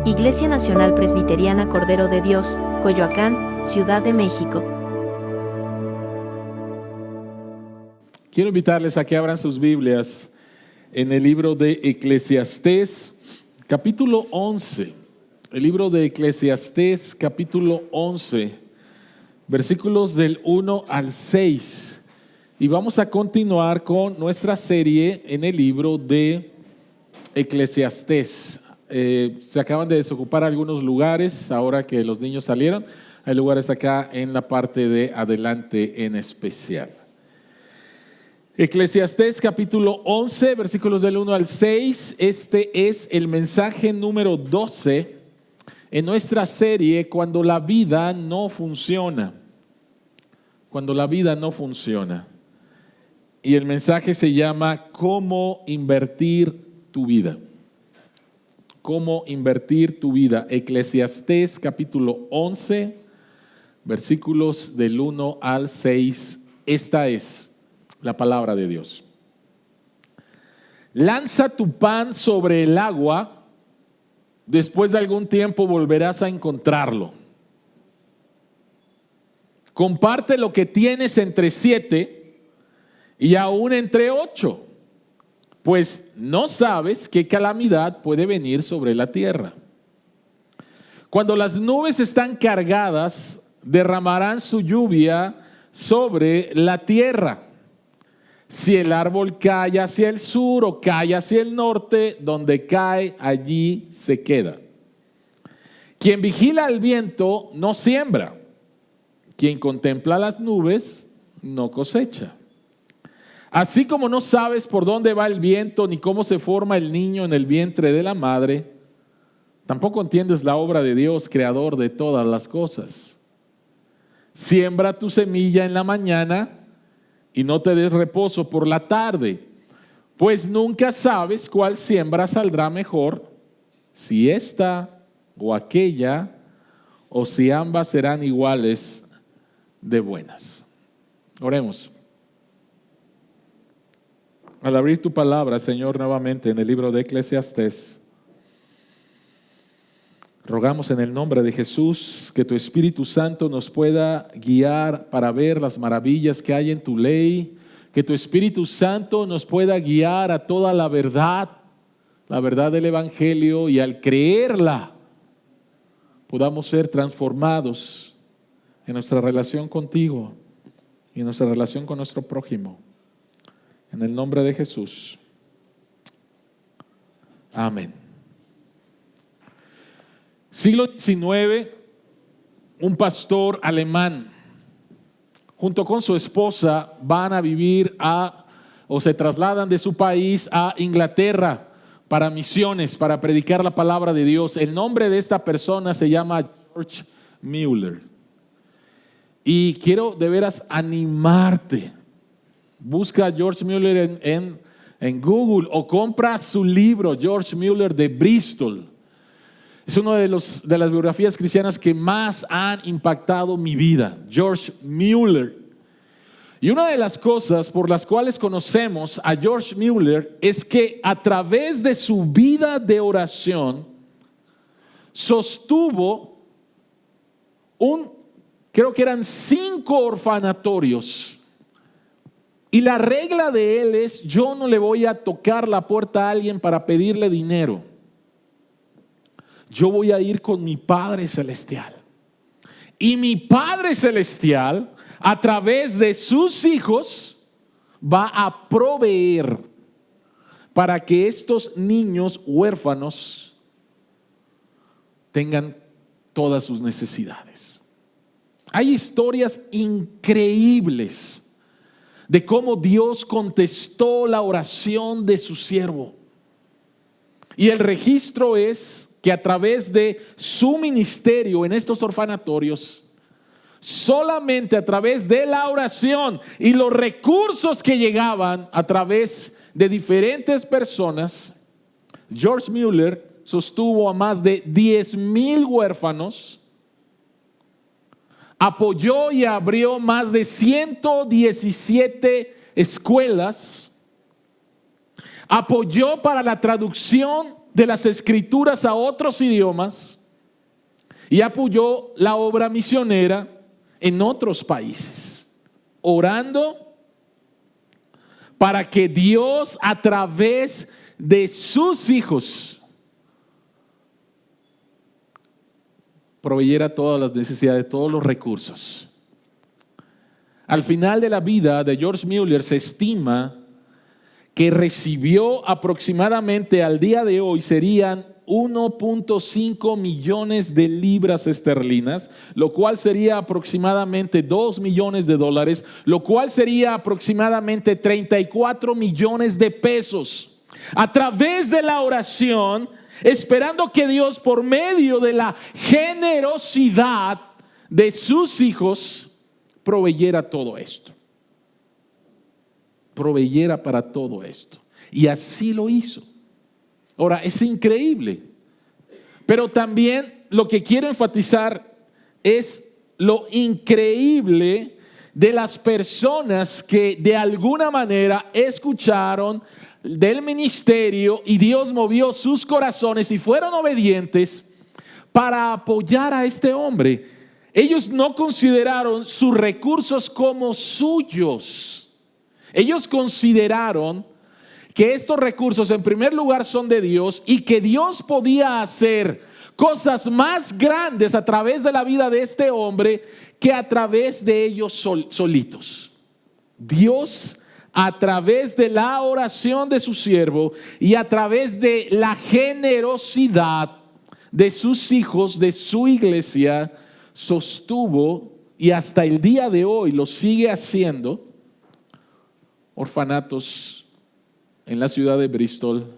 Iglesia Nacional Presbiteriana Cordero de Dios, Coyoacán, Ciudad de México. Quiero invitarles a que abran sus Biblias en el libro de Eclesiastés, capítulo 11. El libro de Eclesiastés, capítulo 11, versículos del 1 al 6. Y vamos a continuar con nuestra serie en el libro de Eclesiastés. Se acaban de desocupar algunos lugares ahora que los niños salieron. Hay lugares acá en la parte de adelante en especial. Eclesiastés capítulo 11, versículos del 1 al 6. Este es el mensaje número 12 en nuestra serie Cuando la vida no funciona. Cuando la vida no funciona. Y el mensaje se llama ¿Cómo invertir tu vida? Cómo invertir tu vida. Eclesiastés capítulo 11, versículos del 1 al 6. Esta es la palabra de Dios. Lanza tu pan sobre el agua, después de algún tiempo volverás a encontrarlo. Comparte lo que tienes entre 7 y aún entre 8. Pues no sabes qué calamidad puede venir sobre la tierra. Cuando las nubes están cargadas, derramarán su lluvia sobre la tierra. Si el árbol cae hacia el sur o cae hacia el norte, donde cae, allí se queda. Quien vigila el viento no siembra. Quien contempla las nubes no cosecha. Así como no sabes por dónde va el viento ni cómo se forma el niño en el vientre de la madre, tampoco entiendes la obra de Dios, creador de todas las cosas. Siembra tu semilla en la mañana y no te des reposo por la tarde, pues nunca sabes cuál siembra saldrá mejor, si esta o aquella, o si ambas serán iguales de buenas. Oremos. Al abrir tu palabra, Señor, nuevamente en el libro de Eclesiastés, rogamos en el nombre de Jesús que tu Espíritu Santo nos pueda guiar para ver las maravillas que hay en tu ley, que tu Espíritu Santo nos pueda guiar a toda la verdad del Evangelio, y al creerla podamos ser transformados en nuestra relación contigo y en nuestra relación con nuestro prójimo. En el nombre de Jesús. Amén. Siglo XIX, un pastor alemán, junto con su esposa, van a vivir o se trasladan de su país a Inglaterra para misiones, para predicar la palabra de Dios. El nombre de esta persona se llama George Mueller. Y quiero de veras animarte. Busca a George Mueller en Google o compra su libro, George Mueller de Bristol. Es una de las biografías cristianas que más han impactado mi vida, George Mueller. Y una de las cosas por las cuales conocemos a George Mueller es que a través de su vida de oración sostuvo creo que eran 5 orfanatorios. Y la regla de él es: yo no le voy a tocar la puerta a alguien para pedirle dinero. Yo voy a ir con mi Padre Celestial. Y mi Padre Celestial, a través de sus hijos, va a proveer para que estos niños huérfanos tengan todas sus necesidades. Hay historias increíbles de cómo Dios contestó la oración de su siervo. Y el registro es que a través de su ministerio en estos orfanatorios, solamente a través de la oración y los recursos que llegaban a través de diferentes personas, George Mueller sostuvo a más de 10,000 huérfanos, apoyó y abrió más de 117 escuelas, apoyó para la traducción de las Escrituras a otros idiomas y apoyó la obra misionera en otros países, orando para que Dios, a través de sus hijos, proveyera todas las necesidades, todos los recursos. Al final de la vida de George Mueller se estima que recibió aproximadamente al día de hoy serían 1.5 millones de libras esterlinas, lo cual sería aproximadamente 2 millones de dólares, lo cual sería aproximadamente 34 millones de pesos. A través de la oración, esperando que Dios, por medio de la generosidad de sus hijos, proveyera todo esto. Proveyera para todo esto. Y así lo hizo. Ahora, es increíble. Pero también lo que quiero enfatizar es lo increíble de las personas que de alguna manera escucharon del ministerio y Dios movió sus corazones y fueron obedientes para apoyar a este hombre. Ellos no consideraron sus recursos como suyos. Ellos consideraron que estos recursos en primer lugar son de Dios y que Dios podía hacer cosas más grandes a través de la vida de este hombre que a través de ellos solitos. Dios, a través de la oración de su siervo y a través de la generosidad de sus hijos, de su iglesia, sostuvo y hasta el día de hoy lo sigue haciendo orfanatos en la ciudad de Bristol,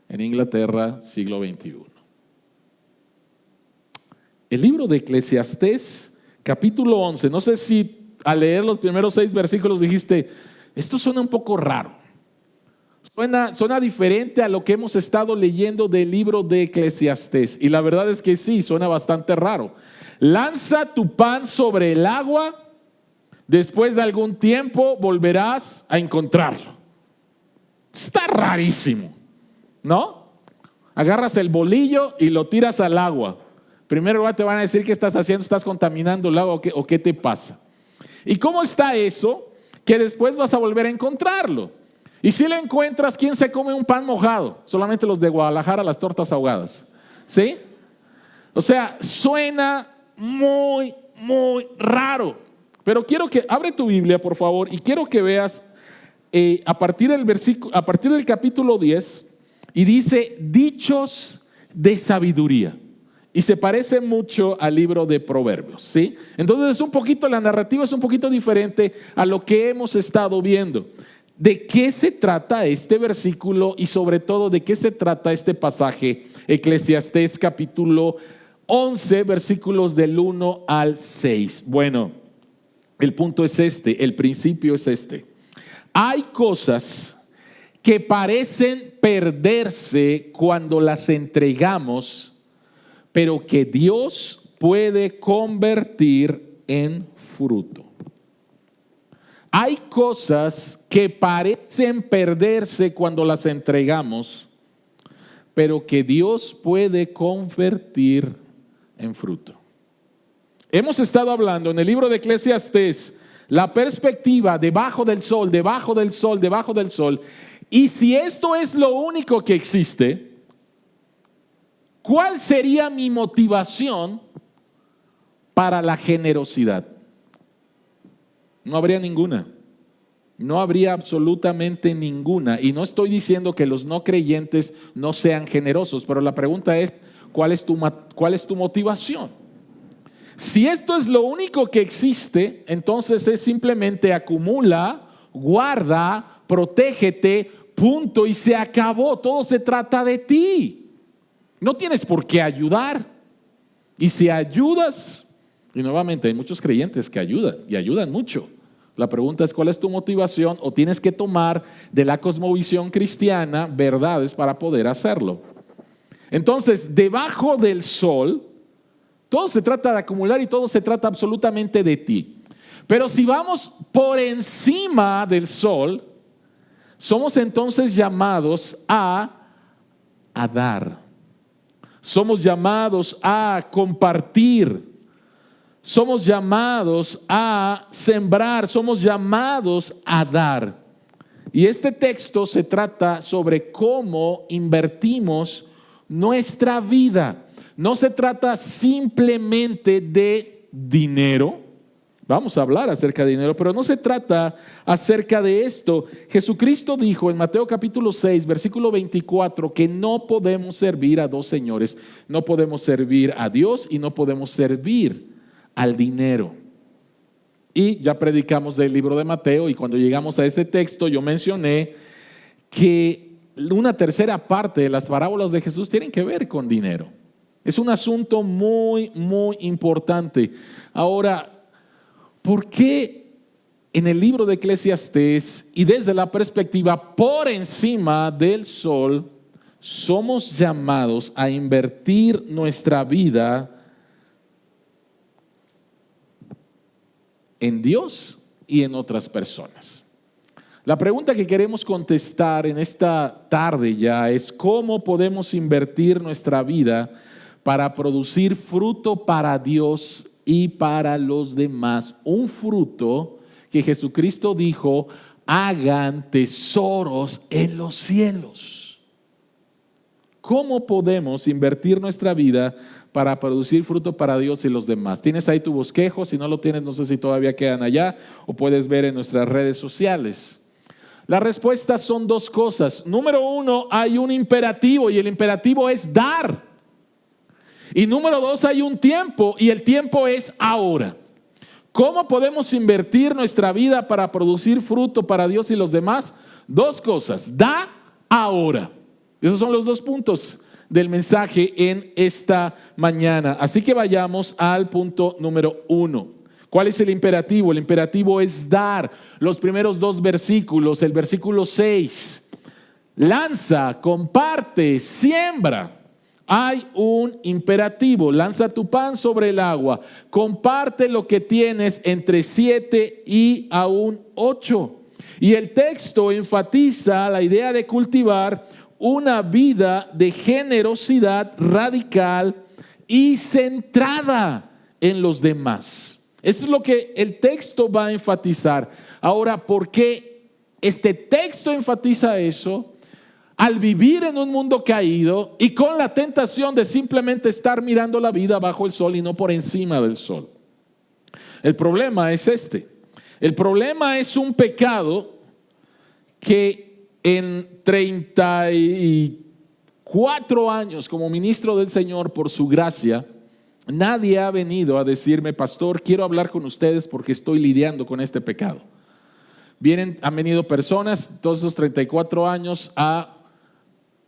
en Inglaterra, siglo XXI. El libro de Eclesiastés, capítulo 11, no sé si al leer los primeros 6 versículos dijiste, esto suena un poco raro, suena diferente a lo que hemos estado leyendo del libro de Eclesiastés, y la verdad es que sí, suena bastante raro. Lanza tu pan sobre el agua, después de algún tiempo volverás a encontrarlo. Está rarísimo, ¿no? Agarras el bolillo y lo tiras al agua. Primero te van a decir qué estás haciendo, estás contaminando el agua o qué te pasa. ¿Y cómo está eso? Que después vas a volver a encontrarlo. Y si lo encuentras, ¿quién se come un pan mojado? Solamente los de Guadalajara, las tortas ahogadas. ¿Sí? O sea, suena muy, muy raro. Pero quiero que abre tu Biblia, por favor, y quiero que veas a partir del capítulo 10, y dice dichos de sabiduría. Y se parece mucho al libro de Proverbios, ¿sí? Entonces es un poquito, la narrativa es un poquito diferente a lo que hemos estado viendo. ¿De qué se trata este versículo y sobre todo de qué se trata este pasaje? Eclesiastés capítulo 11, versículos del 1 al 6. Bueno, el punto es este, el principio es este. Hay cosas que parecen perderse cuando las entregamos, pero que Dios puede convertir en fruto. Hay cosas que parecen perderse cuando las entregamos, pero que Dios puede convertir en fruto. Hemos estado hablando en el libro de Eclesiastés la perspectiva debajo del sol, debajo del sol, debajo del sol. Y si esto es lo único que existe, ¿cuál sería mi motivación para la generosidad? No habría ninguna. No habría absolutamente ninguna. Y no estoy diciendo que los no creyentes no sean generosos, pero la pregunta es, ¿cuál es tu motivación? Si esto es lo único que existe, entonces es simplemente acumula, guarda, protégete, punto, y se acabó. Todo se trata de ti. No tienes por qué ayudar. Y si ayudas, y nuevamente hay muchos creyentes que ayudan y ayudan mucho. La pregunta es, ¿cuál es tu motivación? O tienes que tomar de la cosmovisión cristiana verdades para poder hacerlo. Entonces, debajo del sol, todo se trata de acumular y todo se trata absolutamente de ti. Pero si vamos por encima del sol, somos entonces llamados a a dar. Somos llamados a compartir. Somos llamados a sembrar. Somos llamados a dar. Y este texto se trata sobre cómo invertimos nuestra vida. No se trata simplemente de dinero. Vamos a hablar acerca de dinero, pero no se trata acerca de esto. Jesucristo dijo en Mateo capítulo 6, versículo 24, que no podemos servir a dos señores. No podemos servir a Dios y no podemos servir al dinero. Y ya predicamos del libro de Mateo, y cuando llegamos a ese texto yo mencioné que una tercera parte de las parábolas de Jesús tienen que ver con dinero. Es un asunto muy, muy importante. Ahora, ¿por qué en el libro de Eclesiastés y desde la perspectiva por encima del sol somos llamados a invertir nuestra vida en Dios y en otras personas? La pregunta que queremos contestar en esta tarde ya es: ¿cómo podemos invertir nuestra vida para producir fruto para Dios y para los demás? Un fruto que Jesucristo dijo: hagan tesoros en los cielos. ¿Cómo podemos invertir nuestra vida para producir fruto para Dios y los demás? Tienes ahí tu bosquejo. Si no lo tienes, no sé si todavía quedan allá, o puedes ver en nuestras redes sociales. La respuesta son dos cosas. Número uno, hay un imperativo, y el imperativo es dar. Y número dos, hay un tiempo, y el tiempo es ahora. ¿Cómo podemos invertir nuestra vida para producir fruto para Dios y los demás? Dos cosas: da ahora. Esos son los dos puntos del mensaje en esta mañana. Así que vayamos al punto número uno. ¿Cuál es el imperativo? El imperativo es dar. Los primeros dos versículos, el versículo 6, lanza, comparte, siembra. Hay un imperativo: lanza tu pan sobre el agua, comparte lo que tienes entre 7 y aún 8. Y el texto enfatiza la idea de cultivar una vida de generosidad radical y centrada en los demás. Eso es lo que el texto va a enfatizar. Ahora, ¿por qué este texto enfatiza eso? Al vivir en un mundo caído y con la tentación de simplemente estar mirando la vida bajo el sol y no por encima del sol. El problema es este. El problema es un pecado que en 34 años como ministro del Señor, por su gracia, nadie ha venido a decirme: pastor, quiero hablar con ustedes porque estoy lidiando con este pecado. Han venido personas todos esos 34 años a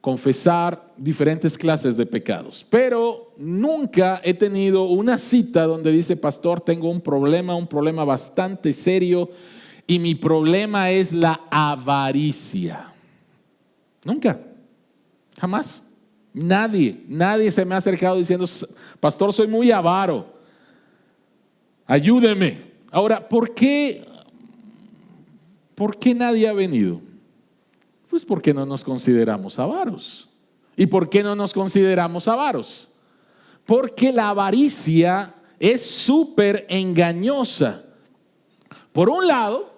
confesar diferentes clases de pecados, pero nunca he tenido una cita donde dice: pastor, tengo un problema bastante serio, y mi problema es la avaricia. Nunca, jamás. Nadie se me ha acercado diciendo: pastor, soy muy avaro, ayúdeme. Ahora, ¿por qué nadie ha venido? Pues porque no nos consideramos avaros. ¿Y por qué no nos consideramos avaros? Porque la avaricia es súper engañosa. Por un lado,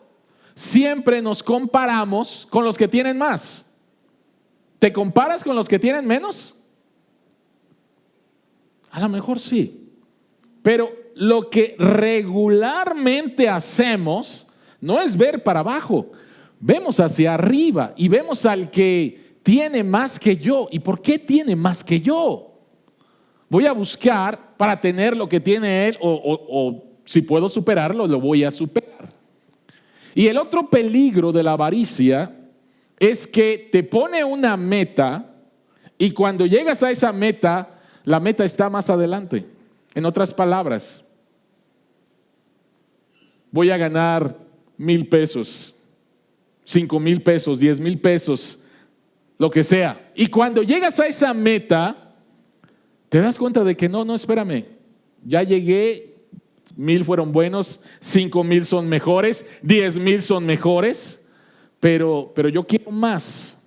siempre nos comparamos con los que tienen más. ¿Te comparas con los que tienen menos? A lo mejor sí. Pero lo que regularmente hacemos no es ver para abajo. Vemos hacia arriba y vemos al que tiene más que yo. ¿Y por qué tiene más que yo? Voy a buscar para tener lo que tiene él, o si puedo superarlo, lo voy a superar. Y el otro peligro de la avaricia es que te pone una meta, y cuando llegas a esa meta, la meta está más adelante. En otras palabras, voy a ganar 1,000 pesos, 5,000 pesos, 10,000 pesos, lo que sea. Y cuando llegas a esa meta, te das cuenta de que no, espérame, ya llegué, 1,000 fueron buenos, 5,000 son mejores, 10,000 son mejores, pero yo quiero más.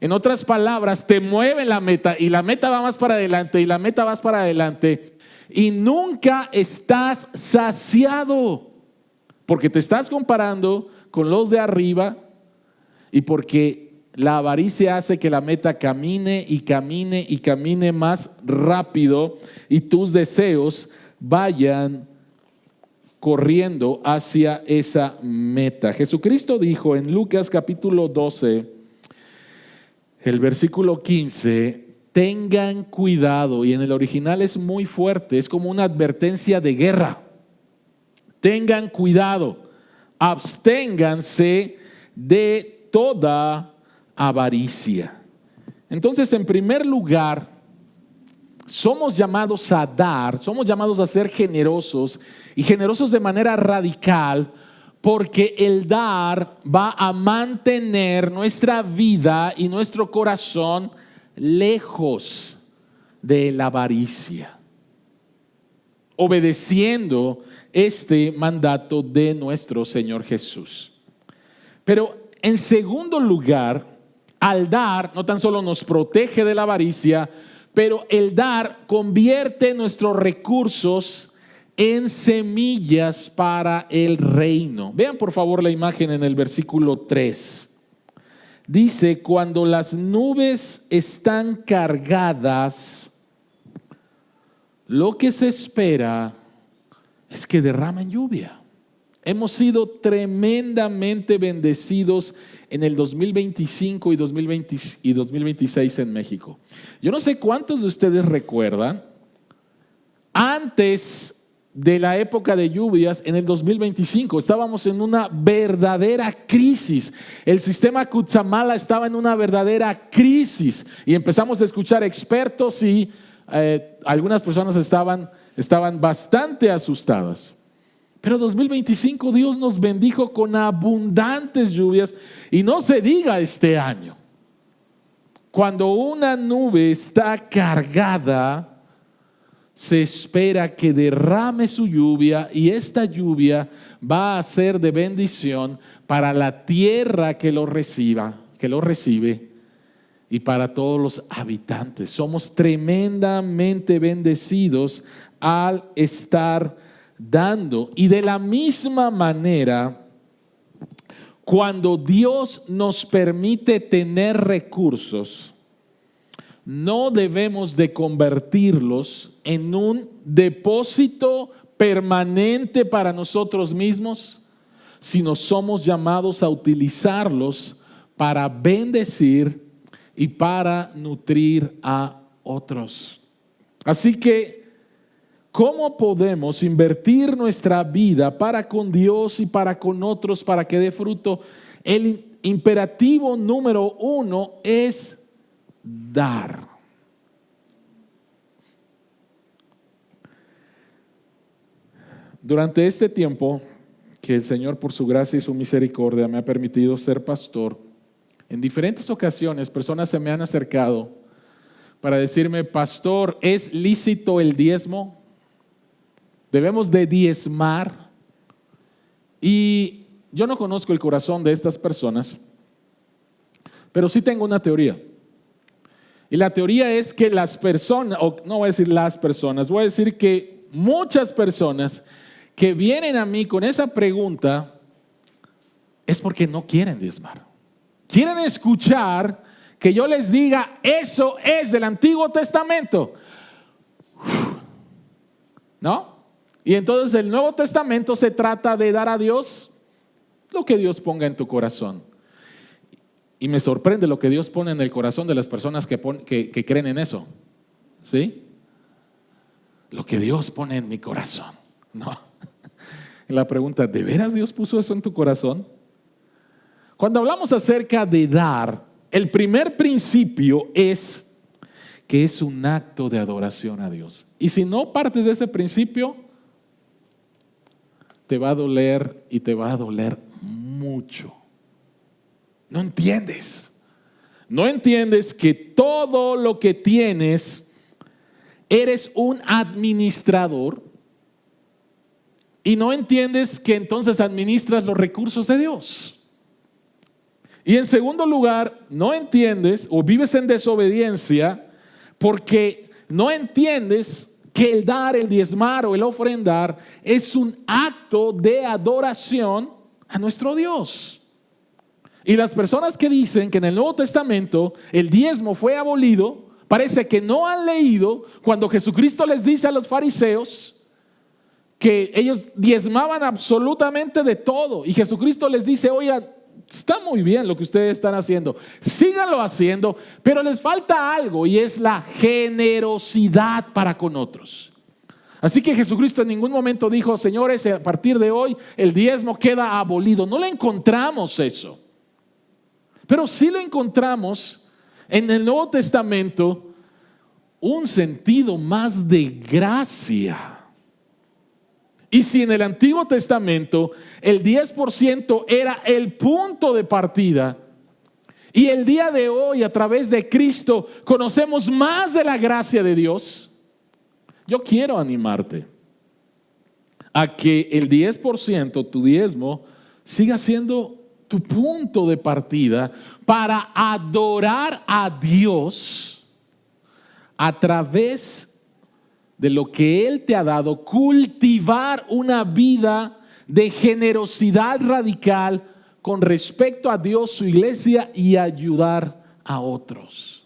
En otras palabras, te mueve la meta y la meta va más para adelante y la meta vas para adelante y nunca estás saciado porque te estás comparando con los de arriba y porque la avaricia hace que la meta camine y camine y camine más rápido y tus deseos vayan corriendo hacia esa meta. Jesucristo dijo en Lucas capítulo 12, el versículo 15, tengan cuidado, y en el original es muy fuerte, es como una advertencia de guerra. Tengan cuidado, absténganse de toda avaricia. Entonces, en primer lugar, somos llamados a dar, somos llamados a ser generosos y generosos de manera radical, porque el dar va a mantener nuestra vida y nuestro corazón lejos de la avaricia, obedeciendo este mandato de nuestro Señor Jesús. Pero en segundo lugar, al dar, no tan solo nos protege de la avaricia, pero el dar convierte nuestros recursos en semillas para el reino. Vean por favor la imagen en el versículo 3. Dice, cuando las nubes están cargadas, lo que se espera es que derramen lluvia. Hemos sido tremendamente bendecidos en el 2025 y 2026 en México. Yo no sé cuántos de ustedes recuerdan, antes de la época de lluvias, en el 2025, estábamos en una verdadera crisis. El sistema Cutzamala estaba en una verdadera crisis y empezamos a escuchar expertos y algunas personas estaban bastante asustadas. Pero 2025 Dios nos bendijo con abundantes lluvias y no se diga este año. Cuando una nube está cargada, se espera que derrame su lluvia y esta lluvia va a ser de bendición para la tierra que lo recibe y para todos los habitantes. Somos tremendamente bendecidos al estar dando. Y de la misma manera, cuando Dios nos permite tener recursos, no debemos de convertirlos en un depósito permanente para nosotros mismos, sino somos llamados a utilizarlos para bendecir y para nutrir a otros. Así que, ¿cómo podemos invertir nuestra vida para con Dios y para con otros para que dé fruto? El imperativo número 1 es dar. Durante este tiempo que el Señor por su gracia y su misericordia me ha permitido ser pastor, en diferentes ocasiones personas se me han acercado para decirme, pastor, ¿es lícito el diezmo? ¿Debemos de diezmar? Y yo no conozco el corazón de estas personas, pero sí tengo una teoría. Y la teoría es que las personas, o no voy a decir las personas, voy a decir que muchas personas que vienen a mí con esa pregunta es porque no quieren diezmar. Quieren escuchar que yo les diga, eso es del Antiguo Testamento. ¿No? Y entonces el Nuevo Testamento se trata de dar a Dios lo que Dios ponga en tu corazón. Y me sorprende lo que Dios pone en el corazón de las personas que creen en eso. ¿Sí? Lo que Dios pone en mi corazón. No. La pregunta, ¿de veras Dios puso eso en tu corazón? Cuando hablamos acerca de dar, el primer principio es que es un acto de adoración a Dios. Y si no partes de ese principio, te va a doler y te va a doler mucho. No entiendes. No entiendes que todo lo que tienes, eres un administrador y no entiendes que entonces administras los recursos de Dios. Y en segundo lugar, no entiendes o vives en desobediencia porque no entiendes que el dar, el diezmar o el ofrendar es un acto de adoración a nuestro Dios. Y las personas que dicen que en el Nuevo Testamento el diezmo fue abolido, parece que no han leído cuando Jesucristo les dice a los fariseos que ellos diezmaban absolutamente de todo. Y Jesucristo les dice, oigan, está muy bien lo que ustedes están haciendo, síganlo haciendo, pero les falta algo y es la generosidad para con otros. Así que Jesucristo en ningún momento dijo, señores, a partir de hoy el diezmo queda abolido. No le encontramos eso. Pero sí lo encontramos en el Nuevo Testamento un sentido más de gracia. Y si en el Antiguo Testamento el 10% era el punto de partida, y el día de hoy a través de Cristo conocemos más de la gracia de Dios, yo quiero animarte a que el 10%, tu diezmo, siga siendo tu punto de partida para adorar a Dios a través de lo que Él te ha dado, cultivar una vida de generosidad radical con respecto a Dios, su iglesia y ayudar a otros.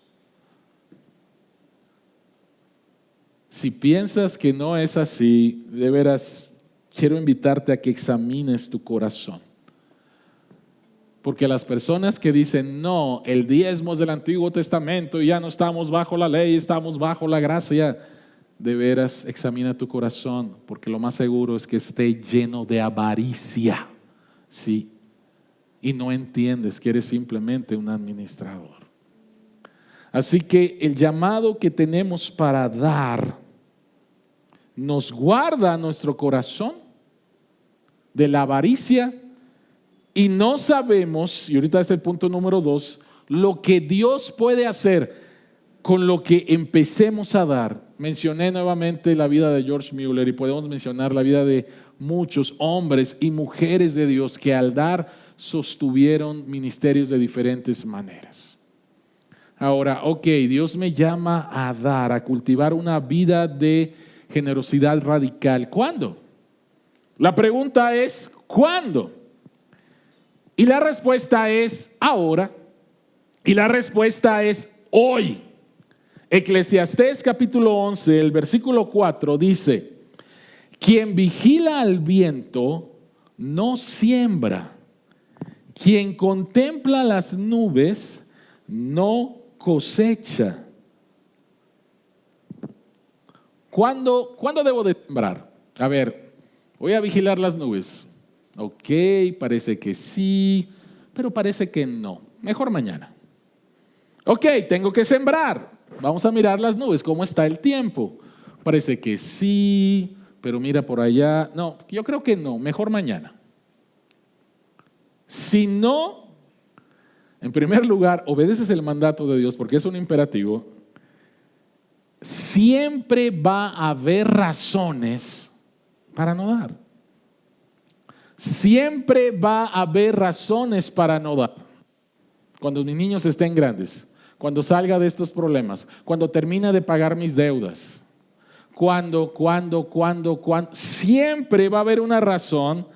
Si piensas que no es así, de veras quiero invitarte a que examines tu corazón. Porque las personas que dicen, no, el diezmo es del Antiguo Testamento y ya no estamos bajo la ley, estamos bajo la gracia, de veras examina tu corazón, porque lo más seguro es que esté lleno de avaricia, ¿sí? Y no entiendes que eres simplemente un administrador. Así que el llamado que tenemos para dar nos guarda nuestro corazón de la avaricia y no sabemos, y ahorita es el punto número 2, lo que Dios puede hacer con lo que empecemos a dar. Mencioné nuevamente la vida de George Mueller y podemos mencionar la vida de muchos hombres y mujeres de Dios que al dar sostuvieron ministerios de diferentes maneras. Ahora, Dios me llama a dar, a cultivar una vida de generosidad radical. ¿Cuándo? La pregunta es, ¿cuándo? Y la respuesta es ahora. Y la respuesta es hoy. Eclesiastés capítulo 11, el versículo 4 dice, quien vigila al viento no siembra, quien contempla las nubes no cosecha. ¿Cuándo debo de sembrar? A ver, voy a vigilar las nubes. Ok, parece que sí, pero parece que no. Mejor mañana. Ok, tengo que sembrar. Vamos a mirar las nubes, ¿cómo está el tiempo? Parece que sí, pero mira por allá. No, yo creo que no, mejor mañana. Si no, en primer lugar, obedeces el mandato de Dios porque es un imperativo, siempre va a haber razones para no dar. Siempre va a haber razones para no dar. Cuando mis niños estén grandes, cuando salga de estos problemas, cuando termine de pagar mis deudas, cuando, siempre va a haber una razón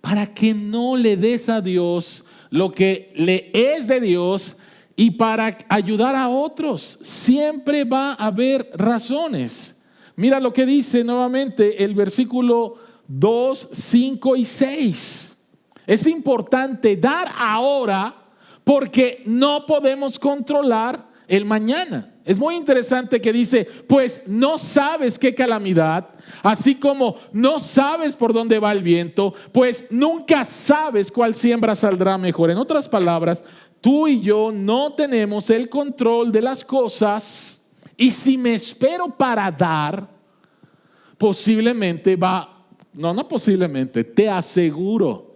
para que no le des a Dios lo que le es de Dios y para ayudar a otros. Siempre va a haber razones. Mira lo que dice nuevamente el versículo 2, 5 y 6. Es importante dar ahora porque no podemos controlar el mañana. Es muy interesante que dice, pues no sabes qué calamidad, así como no sabes por dónde va el viento, pues nunca sabes cuál siembra saldrá mejor. En otras palabras, tú y yo no tenemos el control de las cosas y si me espero para dar, te aseguro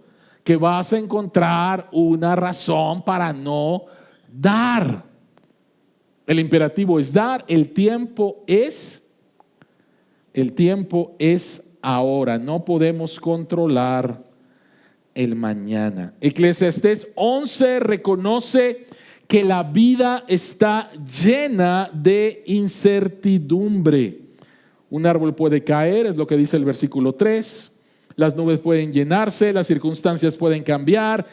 que vas a encontrar una razón para no dar. El imperativo es dar, el tiempo es ahora. No podemos controlar el mañana. Eclesiastés 11 reconoce que la vida está llena de incertidumbre. Un árbol puede caer, es lo que dice el versículo 3. Las nubes pueden llenarse, las circunstancias pueden cambiar.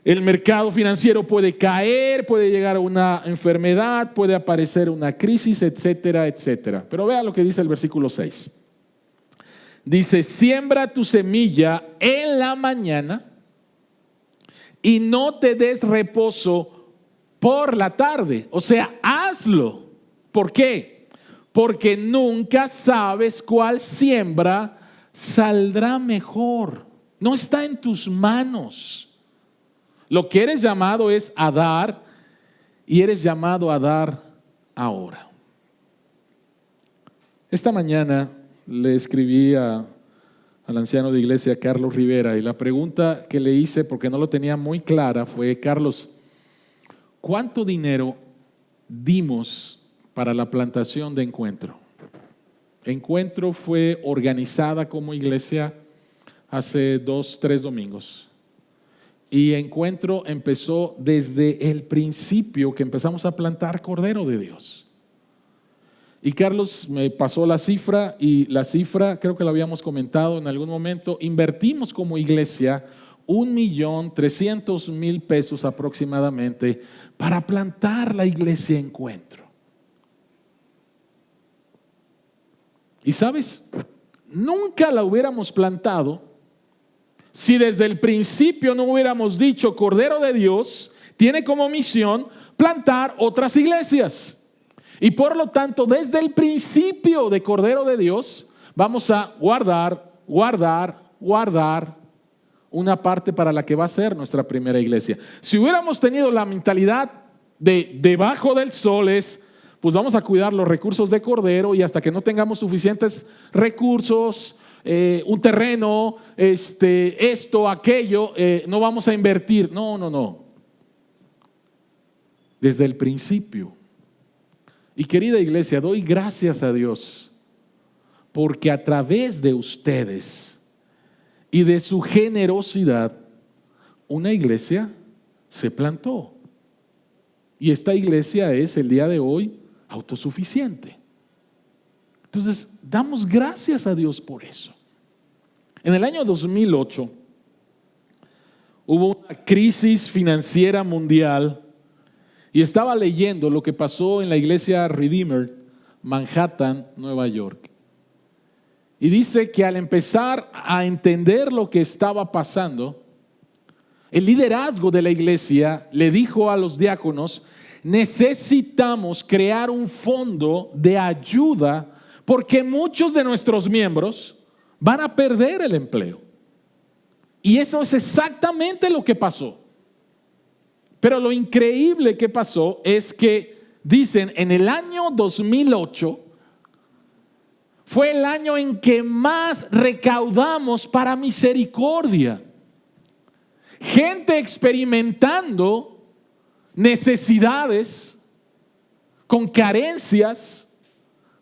El mercado financiero puede caer, puede llegar a una enfermedad, puede aparecer una crisis, etcétera, etcétera. Pero vea lo que dice el versículo 6. Dice, siembra tu semilla en la mañana y no te des reposo por la tarde. O sea, hazlo. ¿Por qué? Porque nunca sabes cuál siembra saldrá mejor. No está en tus manos. Lo que eres llamado es a dar, y eres llamado a dar ahora. Esta mañana le escribí al anciano de iglesia Carlos Rivera, y la pregunta que le hice, porque no lo tenía muy clara, fue: Carlos, ¿cuánto dinero dimos para la plantación de Encuentro? Encuentro fue organizada como iglesia hace 2-3 domingos. Y Encuentro empezó desde el principio que empezamos a plantar Cordero de Dios. Y Carlos me pasó la cifra, y la cifra creo que la habíamos comentado en algún momento. Invertimos como iglesia $1,300,000 aproximadamente para plantar la iglesia Encuentro. Y sabes, nunca la hubiéramos plantado si desde el principio no hubiéramos dicho: Cordero de Dios tiene como misión plantar otras iglesias. Y por lo tanto, desde el principio de Cordero de Dios, vamos a guardar una parte para la que va a ser nuestra primera iglesia. Si hubiéramos tenido la mentalidad de debajo del sol pues vamos a cuidar los recursos de Cordero, y hasta que no tengamos suficientes recursos, un terreno, esto, aquello, no vamos a invertir. No. Desde el principio. Y querida iglesia, doy gracias a Dios porque a través de ustedes y de su generosidad, una iglesia se plantó. Y esta iglesia es el día de hoy autosuficiente. Entonces, damos gracias a Dios por eso. En el año 2008 hubo una crisis financiera mundial, y estaba leyendo lo que pasó en la iglesia Redeemer, Manhattan, Nueva York. Y dice que al empezar a entender lo que estaba pasando, el liderazgo de la iglesia le dijo a los diáconos: necesitamos crear un fondo de ayuda porque muchos de nuestros miembros van a perder el empleo. Y eso es exactamente lo que pasó. Pero lo increíble que pasó es que, dicen, en el año 2008 fue el año en que más recaudamos para misericordia. Gente experimentando necesidades, con carencias,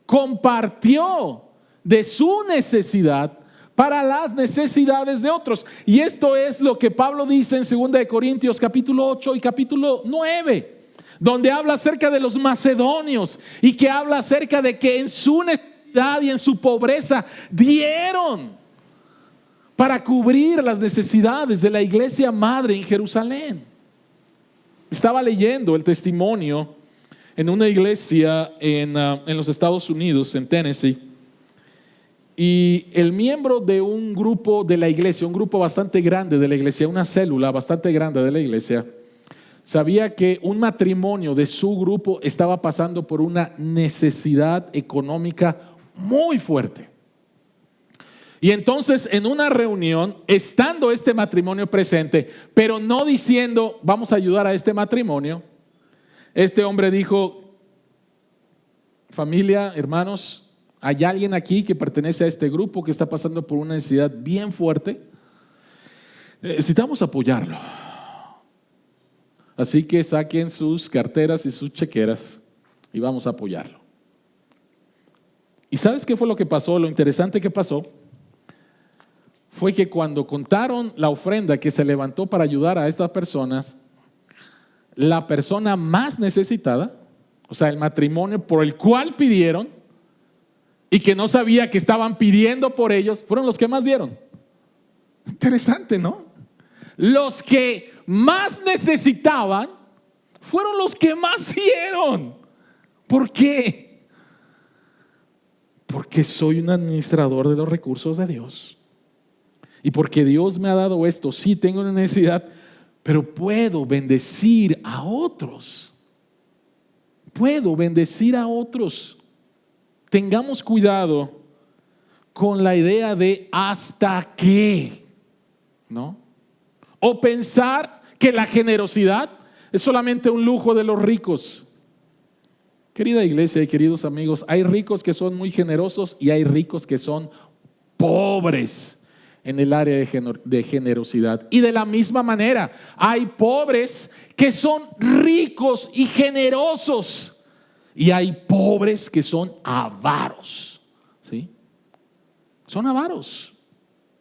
compartió de su necesidad para las necesidades de otros. Y esto es lo que Pablo dice en 2 Corintios capítulo 8 y capítulo 9, donde habla acerca de los macedonios, y que habla acerca de que en su necesidad y en su pobreza dieron para cubrir las necesidades de la iglesia madre en Jerusalén. Estaba leyendo el testimonio en una iglesia en los Estados Unidos, en Tennessee. Y el miembro de un grupo de la iglesia, un grupo bastante grande de la iglesia, una célula bastante grande de la iglesia, sabía que un matrimonio de su grupo estaba pasando por una necesidad económica muy fuerte. Y entonces, en una reunión, estando este matrimonio presente, pero no diciendo: vamos a ayudar a este matrimonio, este hombre dijo: familia, hermanos, hay alguien aquí que pertenece a este grupo que está pasando por una necesidad bien fuerte. Necesitamos apoyarlo. Así que saquen sus carteras y sus chequeras y vamos a apoyarlo. ¿Y sabes qué fue lo que pasó? Lo interesante que pasó fue que cuando contaron la ofrenda que se levantó para ayudar a estas personas, la persona más necesitada, o sea, el matrimonio por el cual pidieron y que no sabía que estaban pidiendo por ellos, fueron los que más dieron. Interesante, ¿no? Los que más necesitaban fueron los que más dieron. ¿Por qué? Porque soy un administrador de los recursos de Dios. Y porque Dios me ha dado esto, sí tengo una necesidad, pero puedo bendecir a otros. Puedo bendecir a otros. Tengamos cuidado con la idea de hasta qué, ¿no? O pensar que la generosidad es solamente un lujo de los ricos. Querida iglesia y queridos amigos, hay ricos que son muy generosos y hay ricos que son pobres en el área de generosidad. Y de la misma manera, hay pobres que son ricos y generosos y hay pobres que son avaros, ¿sí? Son avaros.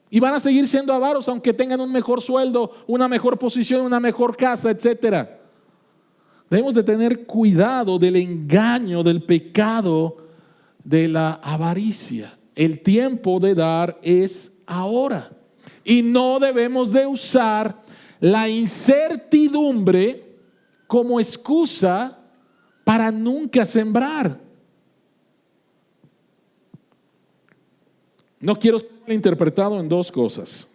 Y van a seguir siendo avaros aunque tengan un mejor sueldo, una mejor posición, una mejor casa, etcétera. Debemos de tener cuidado del engaño, del pecado, de la avaricia. El tiempo de dar es ahora. Y no debemos de usar la incertidumbre como excusa para nunca sembrar. No quiero ser interpretado en dos cosas.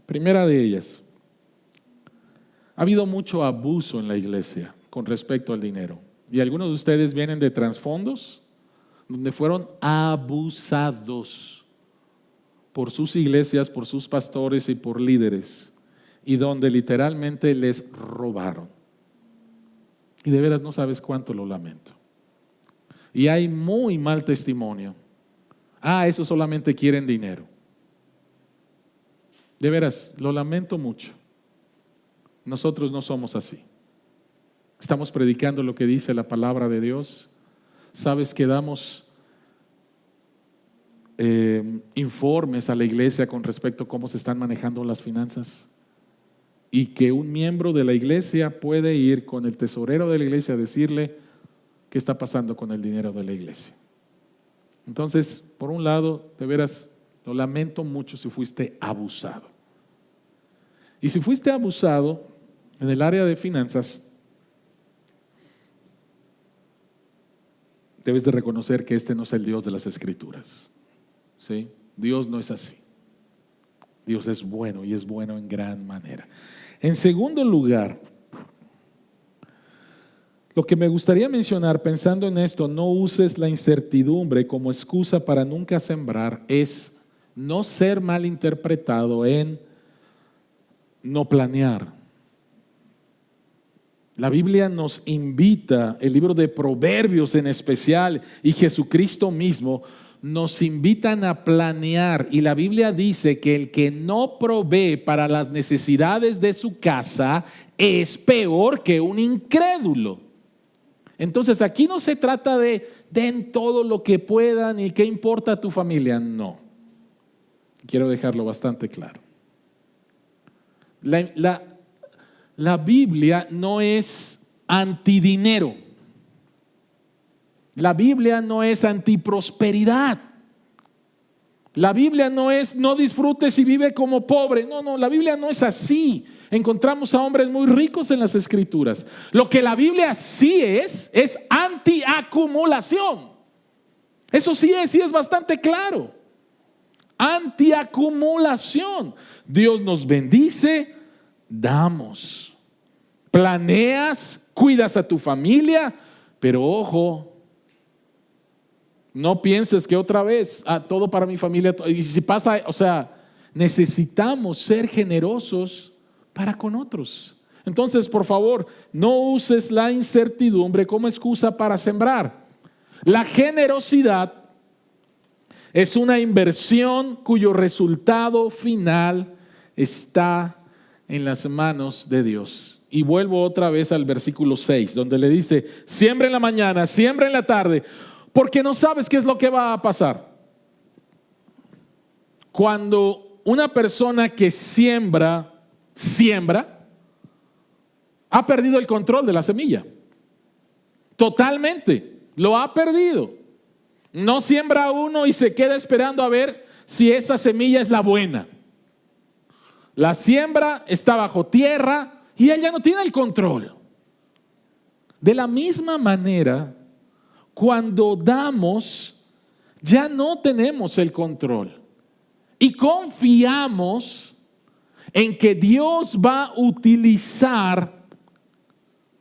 Primera de ellas, ha habido mucho abuso en la iglesia con respecto al dinero. Y algunos de ustedes vienen de trasfondos donde fueron abusados por sus iglesias, por sus pastores y por líderes, y donde literalmente les robaron. Y de veras no sabes cuánto lo lamento. Y hay muy mal testimonio. Eso solamente quieren dinero. De veras, lo lamento mucho. Nosotros no somos así. Estamos predicando lo que dice la palabra de Dios. Sabes que damos informes a la iglesia con respecto a cómo se están manejando las finanzas. Y que un miembro de la iglesia puede ir con el tesorero de la iglesia a decirle qué está pasando con el dinero de la iglesia. Entonces, por un lado, de veras, lo lamento mucho si fuiste abusado. Y si fuiste abusado en el área de finanzas, debes de reconocer que este no es el Dios de las Escrituras. ¿Sí? Dios no es así. Dios es bueno y es bueno en gran manera. En segundo lugar, lo que me gustaría mencionar pensando en esto, no uses la incertidumbre como excusa para nunca sembrar, es no ser malinterpretado en no planear. La Biblia nos invita, el libro de Proverbios en especial y Jesucristo mismo nos invitan a planear, y la Biblia dice que el que no provee para las necesidades de su casa es peor que un incrédulo. Entonces aquí no se trata de den todo lo que puedan y qué importa a tu familia, no. Quiero dejarlo bastante claro. La Biblia no es antidinero. La Biblia no es antiprosperidad. La Biblia no es no disfrutes y vive como pobre. No, la Biblia no es así. Encontramos a hombres muy ricos en las Escrituras. Lo que la Biblia sí es antiacumulación. Eso sí es bastante claro. Antiacumulación. Dios nos bendice, damos. Planeas, cuidas a tu familia, pero ojo, no pienses que otra vez, todo para mi familia. Y si pasa, necesitamos ser generosos para con otros. Entonces, por favor, no uses la incertidumbre como excusa para sembrar. La generosidad es una inversión cuyo resultado final está en las manos de Dios. Y vuelvo otra vez al versículo 6, donde le dice, siembra en la mañana, siembra en la tarde, porque no sabes qué es lo que va a pasar. Cuando una persona que siembra, ha perdido el control de la semilla. Totalmente, lo ha perdido. No siembra uno y se queda esperando a ver si esa semilla es la buena. La siembra está bajo tierra y él ya no tiene el control. De la misma manera, cuando damos, ya no tenemos el control. Y confiamos en que Dios va a utilizar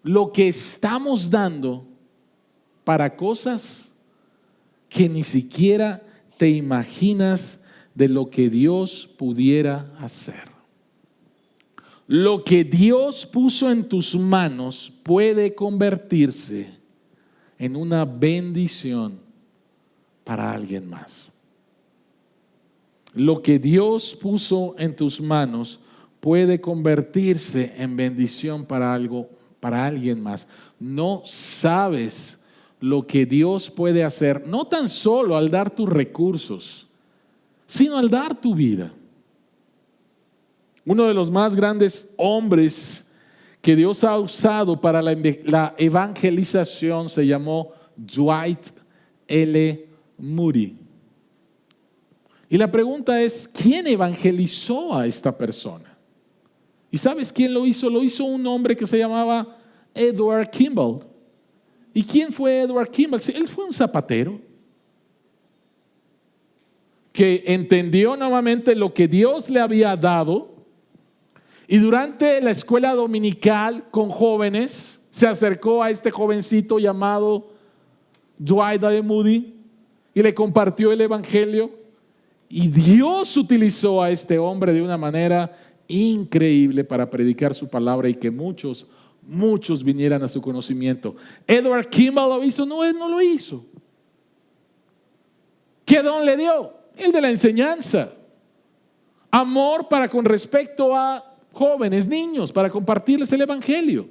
lo que estamos dando para cosas que ni siquiera te imaginas de lo que Dios pudiera hacer. Lo que Dios puso en tus manos puede convertirse en una bendición para alguien más. Lo que Dios puso en tus manos puede convertirse en bendición para alguien más. No sabes lo que Dios puede hacer, no tan solo al dar tus recursos, sino al dar tu vida. Uno de los más grandes hombres que Dios ha usado para la evangelización se llamó Dwight L. Moody. Y la pregunta es, ¿quién evangelizó a esta persona? ¿Y sabes quién lo hizo? Lo hizo un hombre que se llamaba Edward Kimball. ¿Y quién fue Edward Kimball? Él fue un zapatero que entendió nuevamente lo que Dios le había dado. Y durante la escuela dominical con jóvenes, se acercó a este jovencito llamado Dwight L. Moody y le compartió el evangelio. Y Dios utilizó a este hombre de una manera increíble para predicar su palabra y que muchos vinieran a su conocimiento. ¿Edward Kimball lo hizo? No, él no lo hizo. ¿Qué don le dio? El de la enseñanza. Amor para con respecto a jóvenes, niños, para compartirles el evangelio.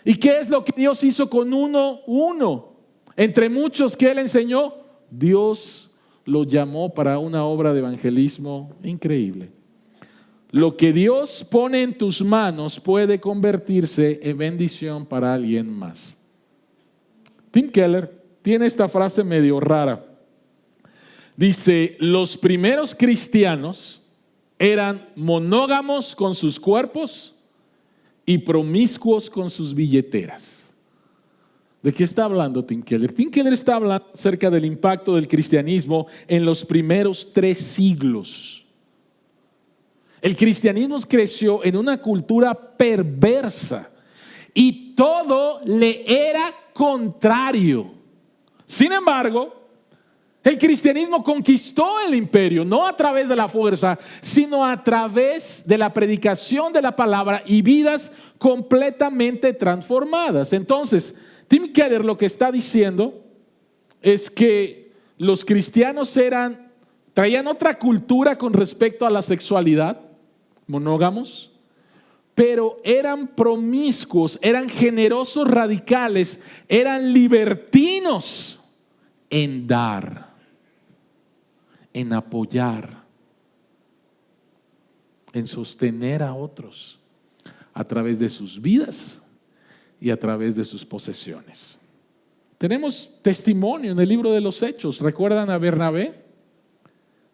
¿Y qué es lo que Dios hizo con uno? Entre muchos que él enseñó, Dios lo llamó para una obra de evangelismo increíble. Lo que Dios pone en tus manos puede convertirse en bendición para alguien más. Tim Keller tiene esta frase medio rara. Dice, los primeros cristianos eran monógamos con sus cuerpos y promiscuos con sus billeteras. ¿De qué está hablando Tim Keller? Tim Keller está hablando acerca del impacto del cristianismo en los primeros 3 siglos. El cristianismo creció en una cultura perversa y todo le era contrario. Sin embargo, el cristianismo conquistó el imperio, no a través de la fuerza, sino a través de la predicación de la palabra y vidas completamente transformadas. Entonces, Tim Keller lo que está diciendo es que los cristianos traían otra cultura con respecto a la sexualidad, monógamos, pero eran promiscuos, eran generosos radicales, eran libertinos en dar, en apoyar, en sostener a otros a través de sus vidas y a través de sus posesiones. Tenemos testimonio en el libro de los Hechos. ¿Recuerdan a Bernabé?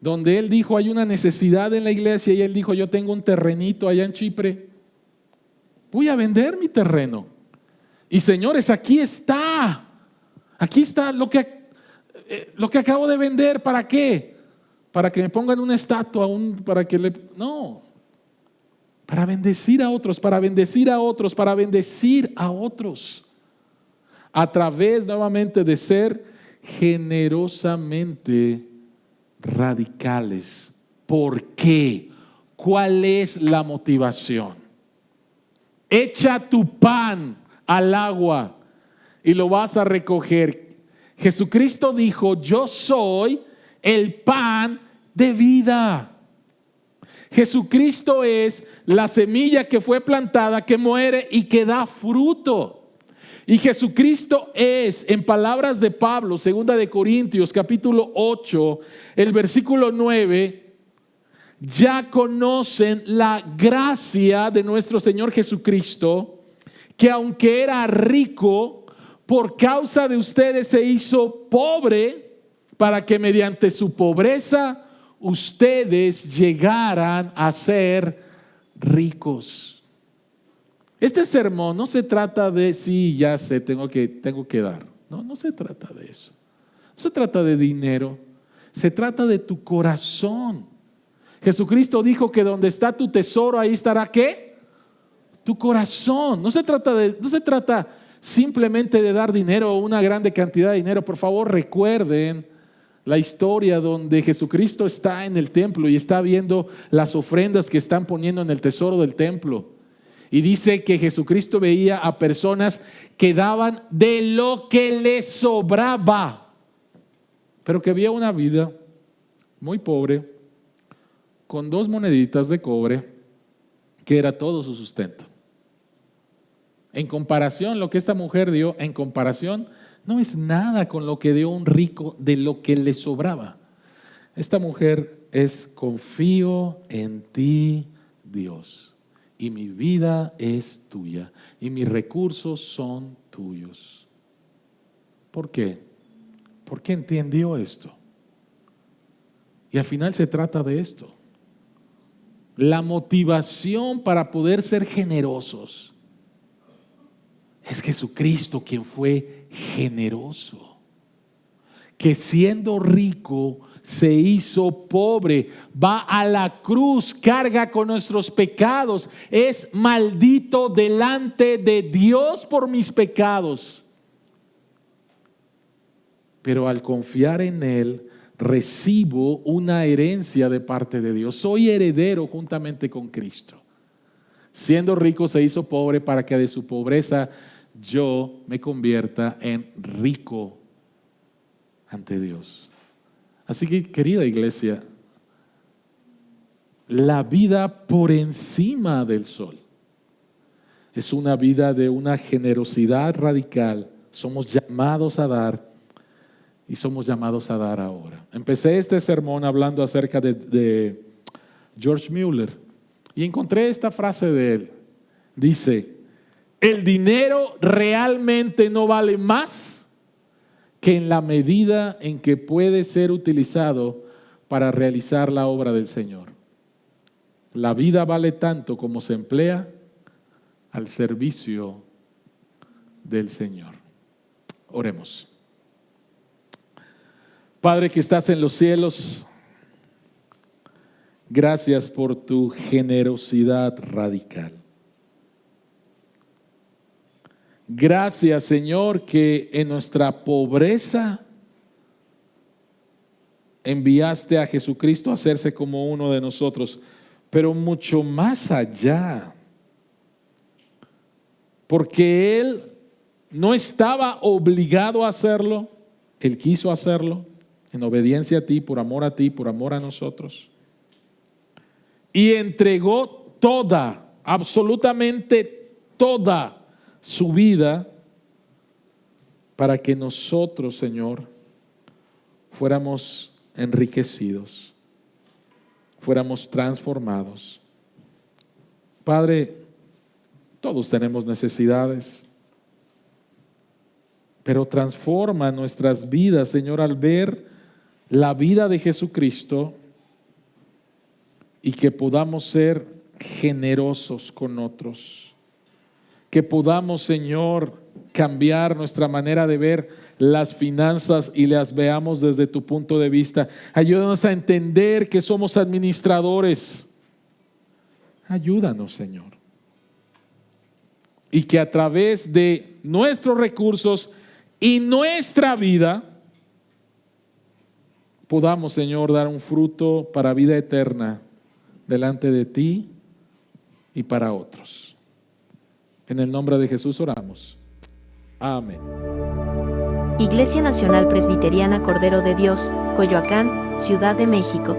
Donde él dijo, hay una necesidad en la iglesia, y él dijo, yo tengo un terrenito allá en Chipre, voy a vender mi terreno. Y señores, aquí está lo que acabo de vender. ¿Para qué? Para que me pongan una estatua, no, para bendecir a otros, para bendecir a otros, para bendecir a otros, a través nuevamente de ser generosamente radicales. ¿Por qué? ¿Cuál es la motivación? Echa tu pan al agua y lo vas a recoger. Jesucristo dijo, yo soy el pan de vida. Jesucristo es la semilla que fue plantada, que muere y que da fruto. Y Jesucristo es, en palabras de Pablo, 2 de Corintios capítulo 8, el versículo 9, ya conocen la gracia de nuestro Señor Jesucristo, que aunque era rico, por causa de ustedes se hizo pobre, para que mediante su pobreza ustedes llegaran a ser ricos. Este sermón no se trata de, sí, ya sé, tengo que dar. No se trata de eso. No se trata de dinero. Se trata de tu corazón. Jesucristo dijo que donde está tu tesoro, ahí estará ¿qué? Tu corazón. No se trata simplemente de dar dinero o una grande cantidad de dinero. Por favor, recuerden la historia donde Jesucristo está en el templo y está viendo las ofrendas que están poniendo en el tesoro del templo. Y dice que Jesucristo veía a personas que daban de lo que les sobraba, pero que había una vida muy pobre, con 2 moneditas de cobre, que era todo su sustento. En comparación, lo que esta mujer dio, en comparación, no es nada con lo que dio un rico de lo que le sobraba. Esta mujer es: confío en ti, Dios, y mi vida es tuya, y mis recursos son tuyos. ¿Por qué? Porque entendió esto. Y al final se trata de esto. La motivación para poder ser generosos es Jesucristo, quien fue generoso, que siendo rico se hizo pobre, va a la cruz, carga con nuestros pecados, es maldito delante de Dios por mis pecados. Pero al confiar en Él, recibo una herencia de parte de Dios. Soy heredero juntamente con Cristo. Siendo rico se hizo pobre para que de su pobreza yo me convierta en rico ante Dios. Así que, querida iglesia, la vida por encima del sol es una vida de una generosidad radical. Somos llamados a dar y somos llamados a dar ahora. Empecé este sermón hablando acerca de George Mueller y encontré esta frase de él. Dice: el dinero realmente no vale más que en la medida en que puede ser utilizado para realizar la obra del Señor. La vida vale tanto como se emplea al servicio del Señor. Oremos. Padre que estás en los cielos, gracias por tu generosidad radical. Gracias, Señor, que en nuestra pobreza enviaste a Jesucristo a hacerse como uno de nosotros, pero mucho más allá, porque Él no estaba obligado a hacerlo, Él quiso hacerlo en obediencia a ti, por amor a nosotros, y entregó toda, absolutamente toda su vida para que nosotros, Señor, fuéramos enriquecidos, fuéramos transformados. Padre, todos tenemos necesidades, pero transforma nuestras vidas, Señor, al ver la vida de Jesucristo y que podamos ser generosos con otros. Que podamos, Señor, cambiar nuestra manera de ver las finanzas y las veamos desde tu punto de vista. Ayúdanos a entender que somos administradores. Ayúdanos, Señor. Y que a través de nuestros recursos y nuestra vida podamos, Señor, dar un fruto para vida eterna delante de ti y para otros. En el nombre de Jesús oramos. Amén. Iglesia Nacional Presbiteriana Cordero de Dios, Coyoacán, Ciudad de México.